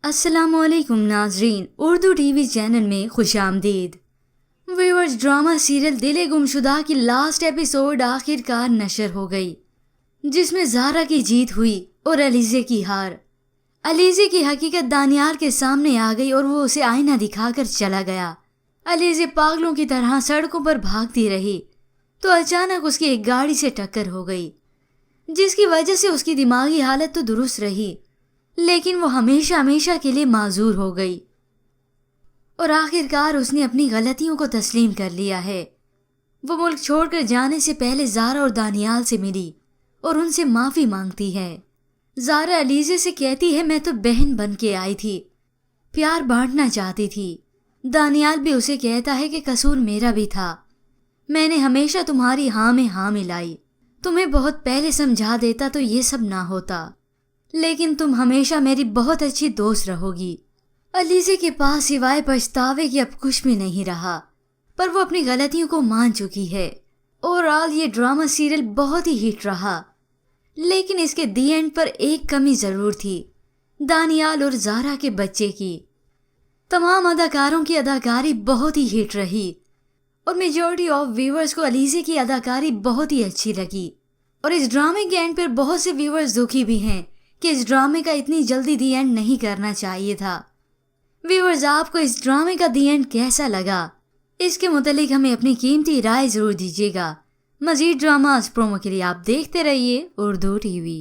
अस्सलाम वालेकुम नाजरीन, उर्दू टीवी चैनल में खुश आमदीद। व्यूअर्स, ड्रामा सीरियल दिल गुमशुदा की लास्ट एपिसोड आखिरकार नशर हो गई, जिसमें ज़ारा की जीत हुई और अलीज़े की हार। अलीज़े की हकीकत दानियाल के सामने आ गई और वो उसे आईना दिखाकर चला गया। अलीज़े पागलों की तरह सड़कों पर भागती रही तो अचानक उसकी एक गाड़ी से टक्कर हो गई, जिसकी वजह से उसकी दिमागी हालत तो दुरुस्त रही, लेकिन वो हमेशा हमेशा के लिए माजूर हो गई और आखिरकार उसने अपनी गलतियों को तस्लीम कर लिया है। वो मुल्क छोड़कर जाने से पहले ज़ारा और दानियाल से मिली और उनसे माफ़ी मांगती है। ज़ारा अलीज़े से कहती है, मैं तो बहन बन के आई थी, प्यार बांटना चाहती थी। दानियाल भी उसे कहता है कि कसूर मेरा भी था, मैंने हमेशा तुम्हारी हाँ में हाँ मिलाई, तुम्हें बहुत पहले समझा देता तो ये सब ना होता, लेकिन तुम हमेशा मेरी बहुत अच्छी दोस्त रहोगी। अलीज़े के पास सिवाय पछतावे की अब कुछ भी नहीं रहा, पर वो अपनी गलतियों को मान चुकी है। ओवरऑल ये ड्रामा सीरियल बहुत ही हिट रहा, लेकिन इसके दी एंड पर एक कमी ज़रूर थी, दानियाल और ज़ारा के बच्चे की। तमाम अदाकारों की अदाकारी बहुत ही हिट रही और मेजॉरिटी ऑफ व्यूअर्स को अलीज़े की अदाकारी बहुत ही अच्छी लगी। और इस ड्रामे के एंड पर बहुत से व्यूअर्स दुखी भी हैं कि इस ड्रामे का इतनी जल्दी दी एंड नहीं करना चाहिए था। व्यूअर्स, आपको इस ड्रामे का दी एंड कैसा लगा, इसके मुतालिक हमें अपनी कीमती राय ज़रूर दीजिएगा। मज़ीद ड्रामास प्रोमो के लिए आप देखते रहिए उर्दू टीवी।